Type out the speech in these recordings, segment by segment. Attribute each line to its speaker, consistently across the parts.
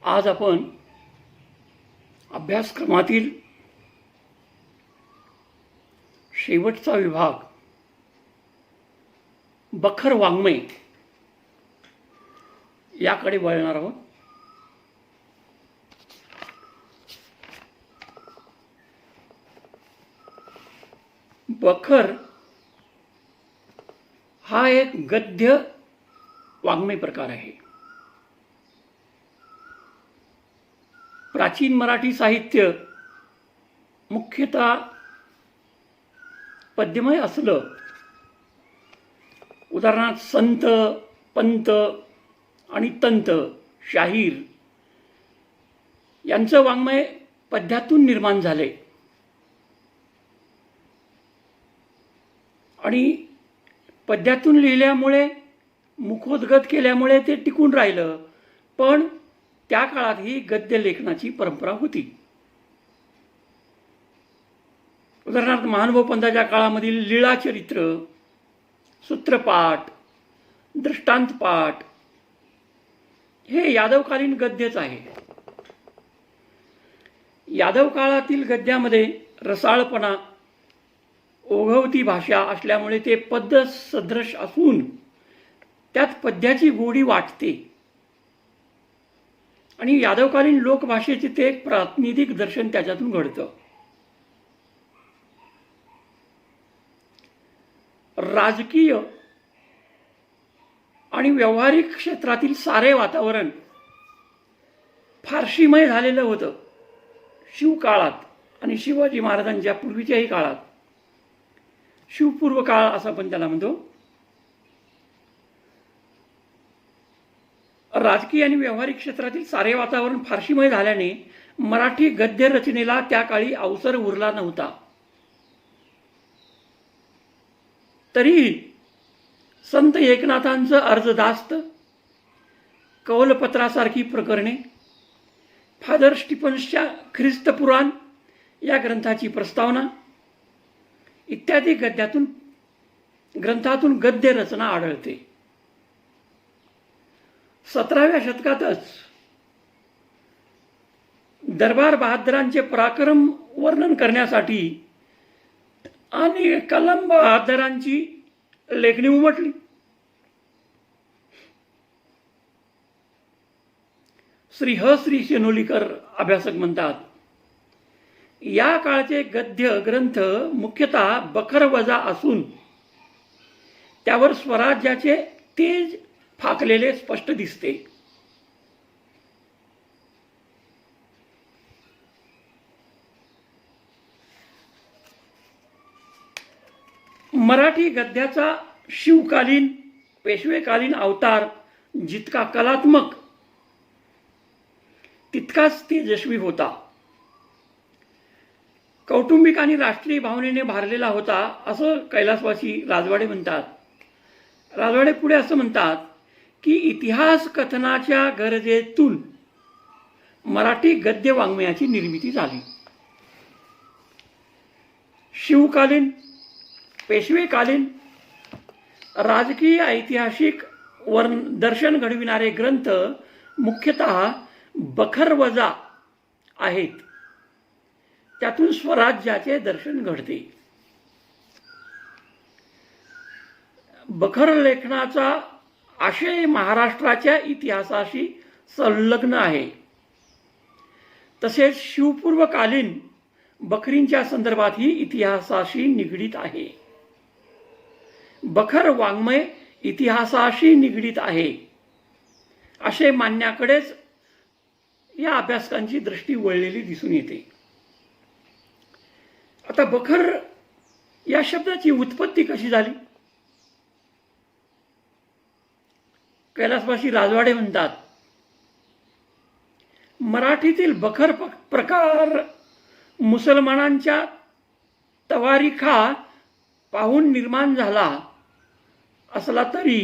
Speaker 1: आज आपण अभ्यासक्रमातील शेवटचा विभाग बखर वाङ्मय याकडे वळणार आहोत. बखर हा एक गद्य वाङ्मय प्रकार आहे. प्राचीन मराठी साहित्य मुख्यतः पद्यमय असलं. उदाहरणार्थ संत, पंत आणि तंत, शाहीर यांचं वाङ्मय पद्यातून निर्माण झाले आणि पद्यातून लिहिल्यामुळे मुखोद्गत केल्यामुळे ते टिकून राहिलं. पण त्या काळात ही गद्य लेखनाची परंपरा होती. उदाहरणार्थ महानुभव पंथाच्या काळामधील लीळाचरित्र, सूत्रपाठ, दृष्टांतपाठ हे यादवकालीन गद्यच आहे. यादव काळातील गद्यामध्ये रसाळपणा, ओघवती भाषा असल्यामुळे ते पद्य सदृश असून त्यात पद्याची गोडी वाटते आणि यादवकालीन लोकभाषेचे ते एक प्रातिनिधिक दर्शन त्याच्यातून घडतं. राजकीय आणि व्यावहारिक क्षेत्रातील सारे वातावरण फारशीमय झालेलं होतं शिवकाळात आणि शिवाजी महाराजांच्या पूर्वीच्याही काळात. शिवपूर्व काळ असं आपण त्याला म्हणतो. राजकीय आणि व्यावहारिक क्षेत्रातील सारे वातावरण फारशीमय झाल्याने मराठी गद्य रचनेला त्या काळी अवसर उरला नव्हता. तरीही संत एकनाथांचं अर्धदास्त, कौलपत्रासारखी प्रकरणे, फादर स्टीफन्सच्या ख्रिस्त पुराण या ग्रंथाची प्रस्तावना इत्यादी ग्रंथातून गद्य रचना आढळते. 17व्या शतकातच दरबार बहादरांचे पराक्रम वर्णन करण्यासाठी आणि कलम बहादरांची लेखणी उमटली. श्री शेनोलीकर अभ्यासक म्हणतात, या काळचे गद्य ग्रंथ मुख्यतः बखर वजा असून त्यावर स्वराज्याचे तेज फाकलेले स्पष्ट दिसते. मराठी गद्याचा शिवकालीन, पेशवेकालीन अवतार जितका कलात्मक तितकाच तेजस्वी होता. कौटुंबिक आणि राष्ट्रीय भावनेने भारलेला होता असं कैलासवासी राजवाडे म्हणतात. राजवाडे पुढे असं म्हणतात की इतिहास कथनाच्या गरजेतून मराठी गद्य वाङ्मयाची निर्मिती झाली. शिवकालीन, पेशवेकालीन, राजकीय, ऐतिहासिक दर्शन घडविणारे ग्रंथ मुख्यतः बखर वजा आहेत. त्यातून स्वराज्याचे दर्शन घडते. बखर लेखनाचा आशय महाराष्ट्राच्या इतिहासाशी संलग्न आहे. तसेच शिवपूर्वकालीन बखरींच्या संदर्भातही इतिहासाशी निगडीत आहे. बखर वाङ्मय इतिहासाशी निगडीत आहे असे मानण्याकडेच या अभ्यासकांची दृष्टी वळलेली दिसून येते. आता बखर या शब्दाची उत्पत्ती कशी झाली? कैलासवासी राजवाडे म्हणतात, मराठीतील बखर प्रकार मुसलमानांच्या तवारीखा पाहून निर्माण झाला असला तरी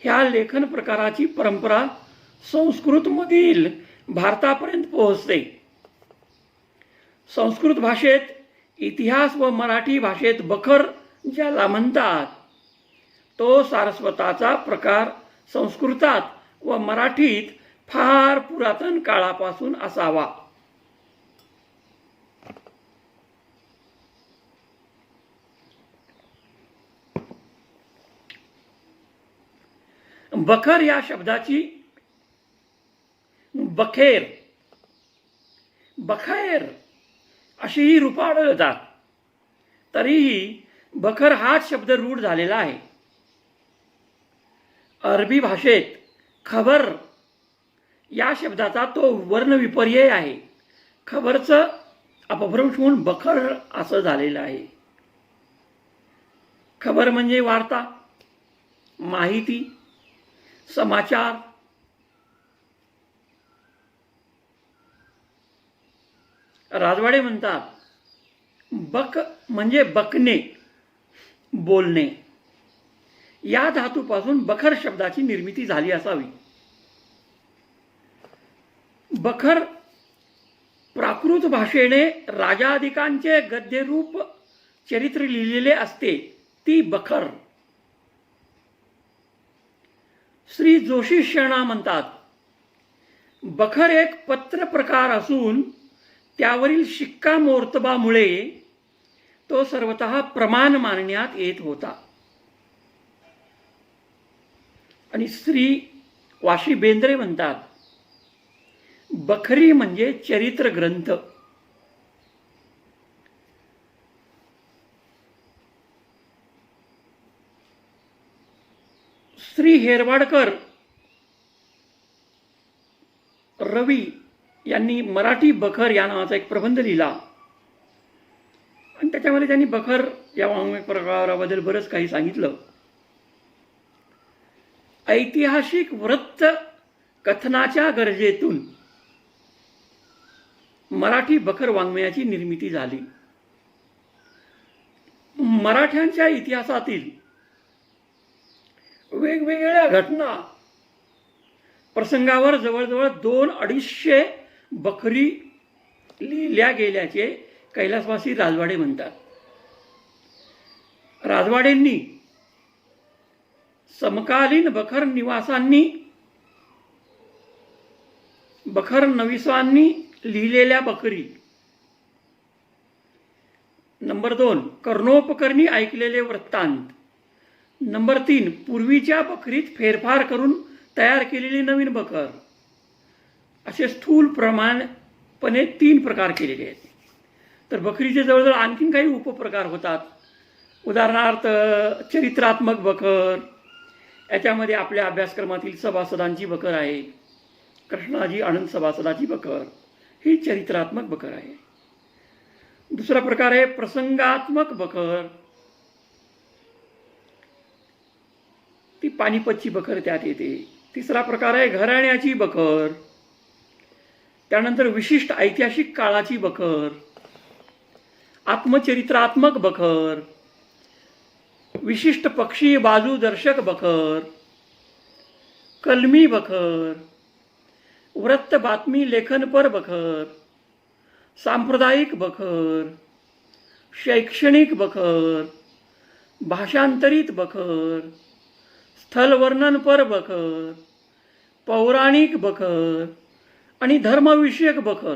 Speaker 1: ह्या लेखन प्रकाराची परंपरा संस्कृतमधील भारतापर्यंत पोहोचते. संस्कृत भाषेत इतिहास व मराठी भाषेत बखर ज्याला म्हणतात तो सारस्वताचा प्रकार संस्कृतात व मराठीत फार पुरातन काळापासून असावा. बखर या शब्दाची बखेर, बखैर अशीही रूपं आढळतात. तरीही बखर हाच शब्द रूढ झालेला आहे. अरबी भाषेत खबर या शब्दाचा तो वर्णविपर्यय आहे. खबरचं अपभ्रंश होऊन बखर असं झालेलं आहे. खबर म्हणजे वार्ता, माहिती, समाचार. राजवाडे म्हणतात बक म्हणजे बकणे, बोलणे. या धातूपासून बखर शब्दाची निर्मिती झाली असावी. बखर प्राकृत भाषेने राजाधिकांचे गद्यरूप चरित्र लिहिलेले असते, ती बखर. श्री जोशी शरणा म्हणतात बखर एक पत्र प्रकार असून त्यावरील शिक्कामोर्तबामुळे तो सर्वतः प्रमाण मानण्यात येत होता. आणि श्री वाशी बेंद्रे म्हणतात बखरी म्हणजे चरित्र ग्रंथ. श्री हेरवाडकर रवी यांनी मराठी बखर या नावाचा एक प्रबंध लिहिला आणि त्याच्यामध्ये त्यांनी बखर या वाङ्मय प्रकाराबद्दल बरंच काही सांगितलं. ऐतिहासिक वृत्त कथनाच्या गरजेतून मराठी बखर वाङ्मयाची निर्मिती झाली. मराठ्यांच्या इतिहासातील वेगवेगळ्या घटना प्रसंगावर जवळजवळ 200-250 बखरी लिहिल्या गेल्याचे कैलासवासी राजवाडे म्हणतात. राजवाडेंनी समकालीन बखर नविसांनी लिहिलेल्या बखरी. नंबर 2 कर्णोपकरणी ऐकलेले वृत्तांत. नंबर 3 पूर्वीच्या बखरीत फेरफार करून तयार केलेली नवीन बखर. असे स्थूल प्रमाणपणे 3 प्रकार केलेले आहेत. तर बखरीचे जवळजवळ आणखीन काही उपप्रकार होतात. उदाहरणार्थ चरित्रात्मक बखर, याच्यामध्ये आपल्या अभ्यासक्रमातील सभासदांची बखर आहे. कृष्णाजी आनंद सभासदाची बखर ही चरित्रात्मक बखर आहे. दुसरा प्रकार आहे प्रसंगात्मक बखर, ती पानिपतची बखर त्यात येते. तिसरा प्रकार आहे घराण्याची बखर. त्यानंतर विशिष्ट ऐतिहासिक काळाची बखर, आत्मचरित्रात्मक बखर, विशिष्ट पक्षी बाजू दर्शक बखर, कलमी बखर, वृत्त बातमी लेखनपर बखर, सांप्रदायिक बखर, शैक्षणिक बखर, भाषांतरित बखर, स्थलवर्णनपर बखर, पौराणिक बखर आणि धर्मविषयक बखर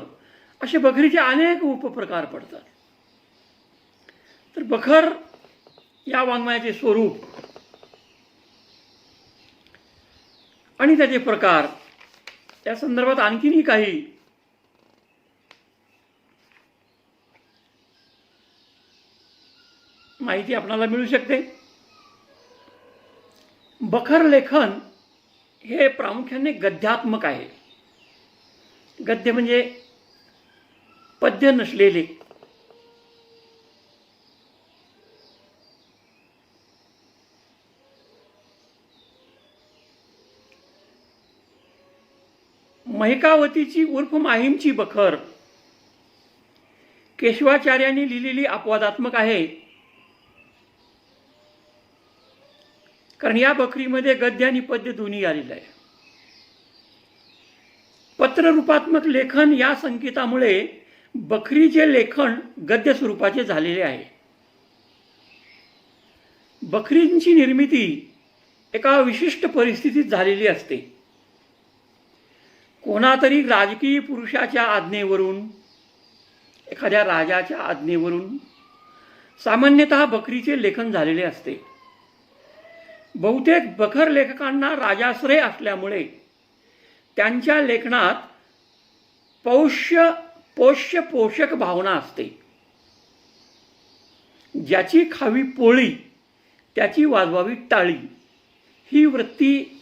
Speaker 1: असे बखरीचे अनेक उपप्रकार पडतात. तर बखर या वाङ्मयाचे स्वरूप आणि त्याचे प्रकार त्या संदर्भात आणखीनही काही माहिती आपल्याला मिळू शकते. बखर लेखन हे प्रामुख्याने गद्यात्मक आहे. गद्य म्हणजे पद्य नसलेले. महिकावतीची उर्फ माहीमची बखर केशवाचार्यांनी लिहिलेली अपवादात्मक आहे, कारण या बखरीमध्ये गद्य आणि पद्य दोन्ही आलेलं आहे. पत्ररूपात्मक लेखन या संकेतामुळे बखरीचे लेखन गद्य स्वरूपाचे झालेले आहे. बखरींची निर्मिती एका विशिष्ट परिस्थितीत झालेली असते. कोणातरी राजकीय पुरुषाच्या आज्ञेवरून, एखाद्या राजाच्या आज्ञेवरून सामान्यतः बखरीचे लेखन झालेले असते. बहुतेक बखर लेखकांना राजाश्रय असल्यामुळे त्यांच्या लेखनात पोष्य पोषक भावना असते. ज्याची खावी पोळी त्याची वाजवावी टाळी ही वृत्ती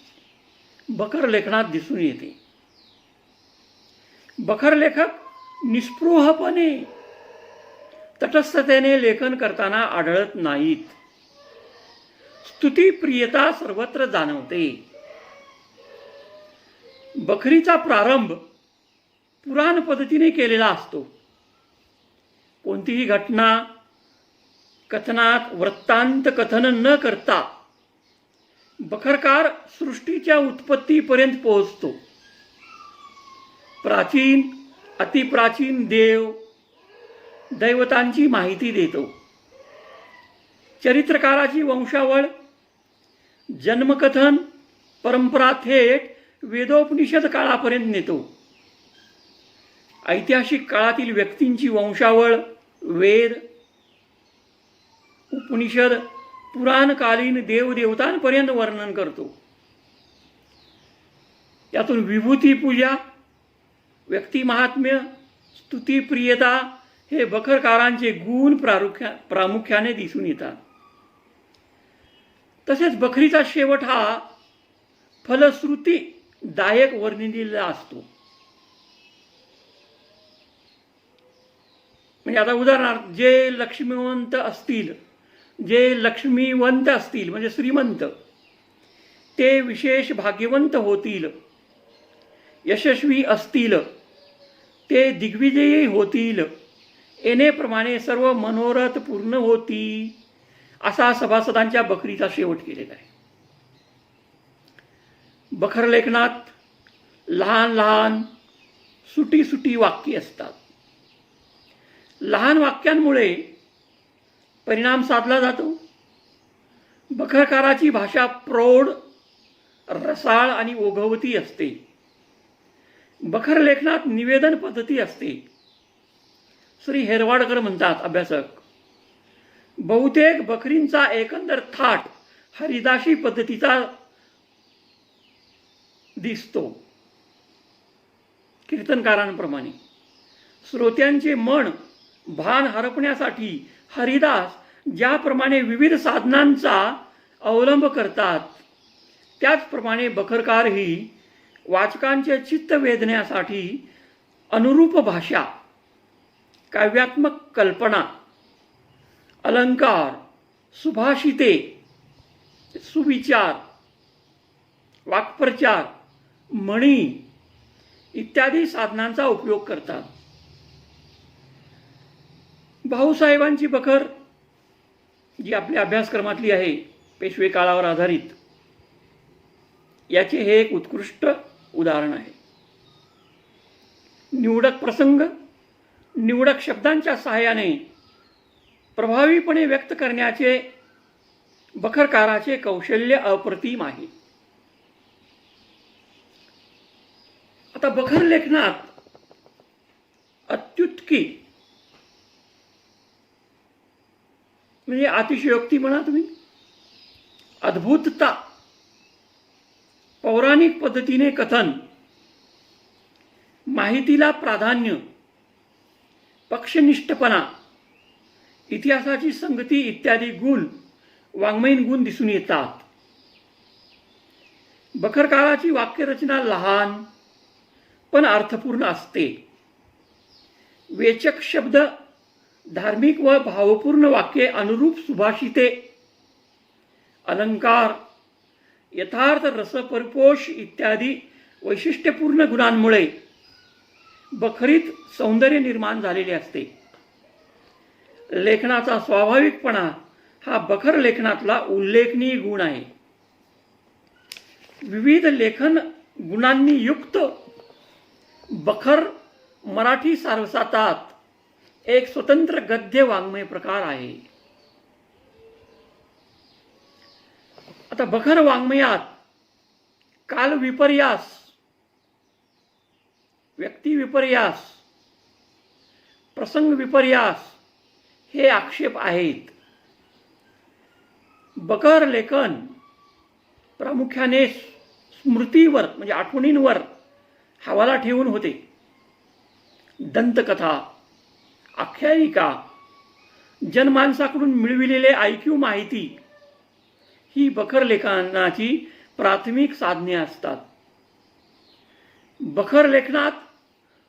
Speaker 1: बखर लेखनात दिसून येते. बखर लेखक निस्पृहपणे तटस्थतेने लेखन करताना आढळत नाहीत. स्तुतिप्रियता सर्वत्र जाणवते. बखरीचा प्रारंभ पुराण पद्धतीने केलेला असतो. कोणतीही घटना कथनात वृत्तांत कथन न करता बखरकार सृष्टीच्या उत्पत्तीपर्यंत पोहोचतो. प्राचीन अतिप्राचीन दैवतांची माहिती देतो. चरित्रकाराची वंशावळ, जन्मकथन परंपरा थेट वेदोपनिषद काळापर्यंत नेतो. ऐतिहासिक काळातील व्यक्तींची वंशावळ वेद, उपनिषद, पुराणकालीन देवदेवतांपर्यंत वर्णन करतो. यातून विभूती पूजा, व्यक्तिमहात्म्य, स्तुतिप्रियता हे बखरकारांचे गुण प्रामुख्याने दिसून येतात. तसेच बखरीचा शेवट हा फलश्रुतीदायक वर्णिलेला असतो. म्हणजे आता उदाहरणार्थ जे लक्ष्मीवंत असतील म्हणजे श्रीमंत, ते विशेष भाग्यवंत होतील. यशस्वी असतील ते दिग्विजयी होतील. येणेप्रमाणे सर्व मनोरथ पूर्ण होती, असा सभासदांच्या बखरीचा शेवट केलेला आहे. बखर लेखनात लहान लहान सुटी वाक्ये असतात. लहान वाक्यांमुळे परिणाम साधला जातो. बखरकाराची भाषा प्रौढ, रसाळ आणि ओघवती असते. बखर लेखनात निवेदन पद्धती असते. श्री हेरवाडकर म्हणतात, अभ्यासक, बहुतेक बखरींचा एकंदर थाट हरिदासी पद्धतीचा दिसतो. कीर्तनकारांप्रमाणे श्रोत्यांचे मन भान हरपण्यासाठी हरिदास ज्याप्रमाणे विविध साधनांचा अवलंब करतात, त्याचप्रमाणे बखरकारही वाचकांचे चित्त वेधण्यासाठी अनुरूप भाषा, काव्यात्मक कल्पना, अलंकार, सुभाषिते, सुविचार, वाक्प्रचार, म्हणी इत्यादी साधनांचा उपयोग करतात. भाऊसाहेबांची बखर जी आपल्या अभ्यासक्रमातली आहे, पेशवे काळावर आधारित, याचे हे एक उत्कृष्ट उदाहरण आहे. निवडक प्रसंग, निवडक शब्दांच्या सहाय्याने प्रभावीपणे व्यक्त करण्याचे बखरकाराचे कौशल्य अप्रतिम आहे. आता बखर लेखनात अत्युत्की म्हणजे अतिशयोक्ती म्हणा तुम्ही, अद्भुतता, पौराणिक पद्धतीने कथन, माहितीला प्राधान्य, पक्षनिष्ठपणा, इतिहासाची संगती इत्यादी गुण, वाङ्मयीन गुण दिसून येतात. बखरकाराची वाक्यरचना लहान पण अर्थपूर्ण असते. वेचक शब्द, धार्मिक व भावपूर्ण वाक्ये, अनुरूप सुभाषिते, अलंकार, यथार्थ रसपरिपोष इत्यादी वैशिष्ट्यपूर्ण गुणांमुळे बखरीत सौंदर्य निर्माण झालेले असते. लेखनाचा स्वाभाविकपणा हा बखर लेखनातला उल्लेखनीय गुण आहे. विविध लेखन गुणांनी युक्त बखर मराठी सारसातात एक स्वतंत्र गद्य वाङ्मय प्रकार आहे. आता बखर वाङ्मयात काल विपर्यास, व्यक्ती विपर्यास, प्रसंग विपर्यास हे आक्षेप आहेत. बकर लेखन प्रामुख्याने स्मृतीवर म्हणजे आठवणींवर हवाला ठेवून होते. दंतकथा, आख्यायिका, जनमानसाकडून मिळविलेले ऐकीव माहिती ही बखर लेखनाची प्राथमिक साधने असतात. बखर लेखनात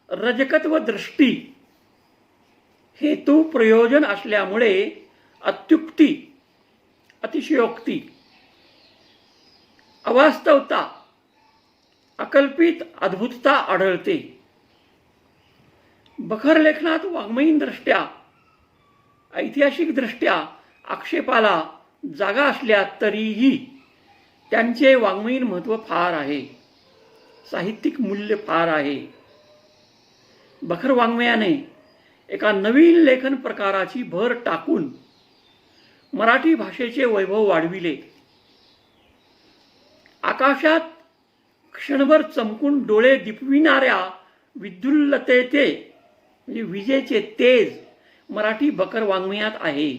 Speaker 1: रजकत्व दृष्टी, हेतू प्रयोजन असल्यामुळे अत्युक्ती, अतिशयोक्ती, अवास्तवता, अकल्पित अद्भुतता आढळते. बखर लेखनात वाङ्मयीन दृष्ट्या, ऐतिहासिक दृष्ट्या आक्षेपाला जागा असल्या तरीही त्यांचे वाङ्मयीन महत्त्व फार आहे, साहित्यिक मूल्य फार आहे. बखर वाङ्मयाने एका नवीन लेखन प्रकाराची भर टाकून मराठी भाषेचे वैभव वाढविले. आकाशात क्षणभर चमकून डोळे दिपविणाऱ्या विद्युल्लतेचे म्हणजे विजेचे तेज मराठी बखर वाङ्मयात आहे,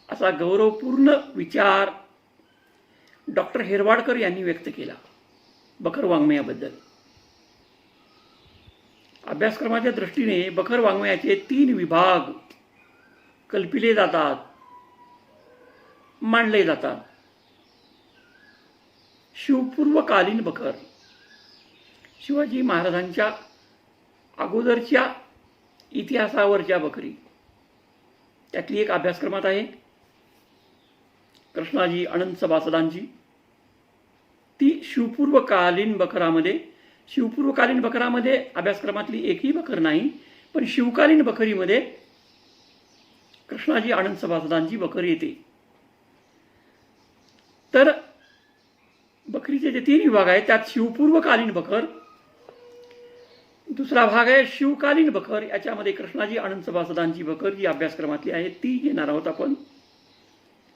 Speaker 1: असा गौरवपूर्ण विचार डॉक्टर हेरवाडकर यांनी व्यक्त केला बखर वाङ्मयाबद्दल. अभ्यासक्रमाच्या दृष्टीने बखर वाङ्मयाचे 3 विभाग कल्पिले जातात, मांडले जातात. शिवपूर्वकालीन बखर, शिवाजी महाराजांच्या अगोदरच्या इतिहासावरच्या बखरी, त्यातली एक अभ्यासक्रमात आहे कृष्णाजी अनंत सभासदांची. ती शिवपूर्वकालीन बखरामध्ये अभ्यासक्रमातली एकही बखर नाही, पण शिवकालीन बखरीमध्ये कृष्णाजी अनंत सभासदांची बखर येते. तर बखरीचे जे 3 विभाग आहेत त्यात शिवपूर्वकालीन बखर, दुसरा भाग आहे शिवकालीन बखर, याच्यामध्ये कृष्णाजी अनंत सभासदांची बखर जी अभ्यासक्रमातली आहे ती घेणार आहोत आपण.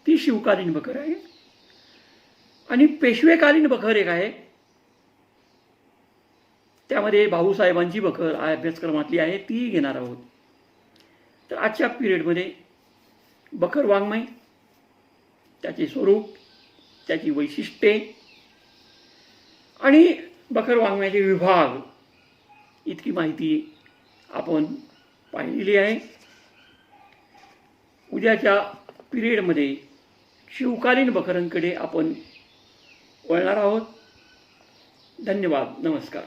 Speaker 1: ती शिवकालीन बखर आहे. आणि पेशवेकालीन बखर एक आहे, त्यामध्ये भाऊसाहेबांची बखर अभ्यासक्रमातली आहे, ती घेणार आहोत. तर आजच्या पिरियडमध्ये बखर वाङ्मय, त्याचे स्वरूप, त्याची वैशिष्ट्ये आणि बखर वाङ्मयाचे विभाग इतकी माहिती आपण पाहिलेली आहे. उद्याच्या पिरियडमध्ये शिवकालीन बखरांकडे आपण वळणार आहोत. धन्यवाद. नमस्कार.